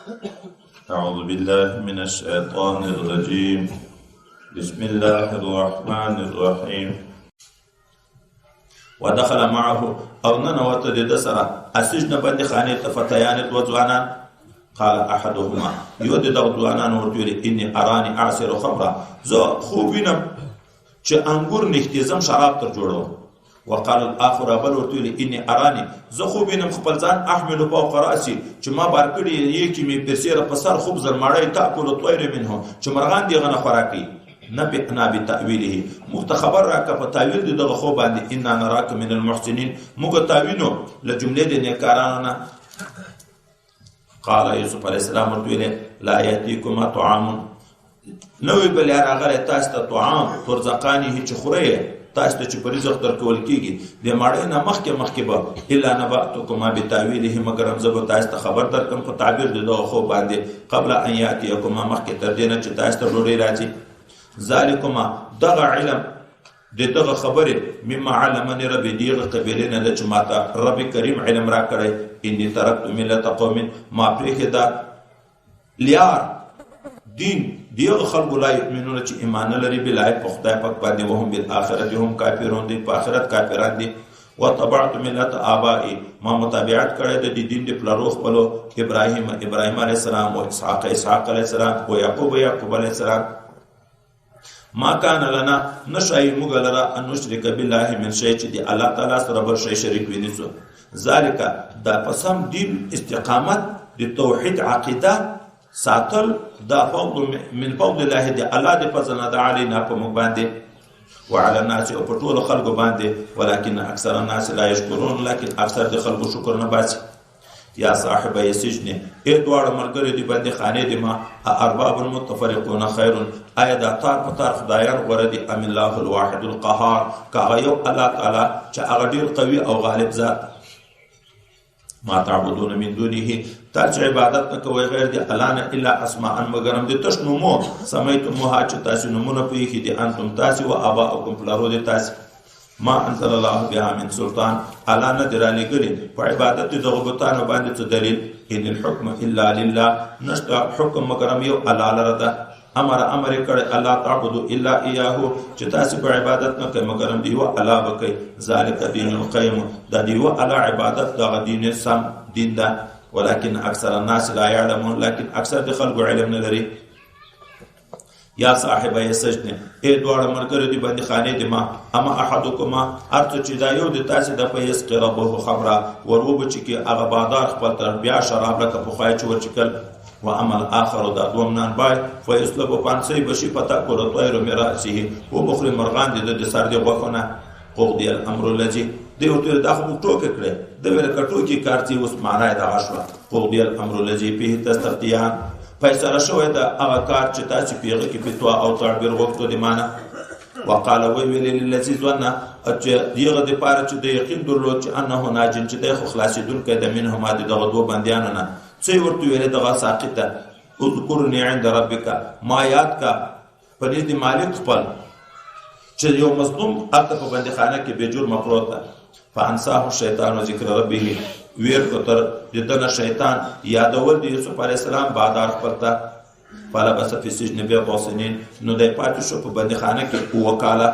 أعوذ بالله من الشيطان الرجيم بسم الله الرحمن الرحيم ودخل معه أو ننوت دسرة السجن بند خانة فتيان وزوانان قال أحدهما يود دوانان ورتولي إني أراني أعصر خمرا زو خوبينم چه انگور نختیزم شراب تر جوړو. وقال الاخر بل ورتولي اني اراني زه خوبينم خپل ځان احمل فوق راسي چې ما بار کړی یې کی می پرسیره په سر خوب زر ماړی تاکل طير منه چې مرغان دی غنه خوراکي نبئنا بتاويله مختخبر راک په تاویل دغه خو باندې ان نراک من المحسنين موږ تاوینو له جمله د نیکارانه. قال يوسف عليه السلام ورتولي لا ياتيكما طعام نوې بل راغله تاسو ته طعام فرزقانی چې خوره تاسو ته چې په رزق درکول کیږي د ماړې نه مخکې به الا نبأتکما بتاویله مگر زه تاسو ته خبر درکم په تعبیر دغه خو باندې قبل ان یاتیکما مخکې تر دې نه چې تاسو ته ډوډۍ راځي. ذالکما دغه علم دغه خبره مما علمني ربي دغه قبیله نه چې ماته رب کریم علم را کړی انی ترکت ملت قوم ما پرې دا لیار دین دیغه خلق لا یؤمنون چې ایمان لري بلای په خدای پاک باندې وهم بالآخرت هم کافرون دي په آخرت کافران دي. وتبعت ملت آبائی ما متابعت کړی د دین د پلارو خپلو ابراهیم علیه السلام او اسحاق علیه السلام او یعقوب علیه السلام. ما کان لنا نشای موږ لرا ان نشرک بالله من شیء چې دی الله تعالی سره بل شی شریک وینځو. ذالک دا پسم دین استقامت د توحید عقیده ساتل دا فضل من فضل الله دی الله دی فضل نه علینا په موږ باندې وعلى الناس او په ټول خلکو باندې ولكن اکثر الناس لا يشكرون لكن اکثر د خلکو شکر نه باسي. یا صاحب السجن ای دوړ مرګری دی باندې خانه دی ما ارباب متفرقون خير ایا دا تار پتار خدایان غره دی ام الله الواحد القهار کا یو الله تعالی چې هغه ډیر قوي او غالب ذات. ما تعبدون من دونه تا چې عبادت نه کوي غیر دی الله نه الا اسماء مگرم دي تشنمو سميتموها چې تاسو نمونه پوي کې دي انتم تاسو او اباؤکم فلارو دي تاسو ما انزل الله بها من سلطان الله نه درانه ګری په عبادت دغه بوتانو باندې څه دلیل ان الحكم الا لله نشتا حکم مگرم یو الله لردا امر کړه الله تعبدو الا اياه چې تاسو په عبادت نه کوي مگرم دی او الله بکي. ذالک دین القیم دا دی او الله عبادت دا دین سم دین دا ولكن اکثر الناس لا يعلمون لكن اکثر د خلکو علم نه لري. یا صاحب السجن ای دوړ مرګره دی باندې خانه دی ما اما احدکما ارته چې دا یو د تاسو د پیس قربه خبره وروب چې کې هغه بادار خپل تر بیا شراب لکه په خوای چور چکل و عمل آخر دا دومنان بای فیسلب پانسی بشی پتا کول طیر مراسه و بخری مرغان د سر دی غوښنه قضی الامر الذي دی او ته دا خو ټوکې کړې د ویل کټوکی کارتي اوس معنی دا غشوا قضی الامر الذي به تستفتیان فیصله شوی دا هغه کار چې تاسو پیغه کې فتوا او تعبیر وکړو دی معنی. وقال ويل للذي ظن چې دیغه د پاره چې د یقین درلود چې انه ناجن چې د خلاصیدون کې د منهما دغه دوه بندیانو نه څه ورته ویل دغه ساقطه اذكرني عند ربك ما یاد کا پدې د مالک خپل چې یو مظلوم اته په بندخانه کې به جرم پروت فانساه الشیطان ذکر ربه ویر کوتر دنه شیطان یادول د یوسف علی السلام بادار خپلتا فلا بس فی سجن بیا قوسنین نو د پاتې شو په بندخانه کې وکاله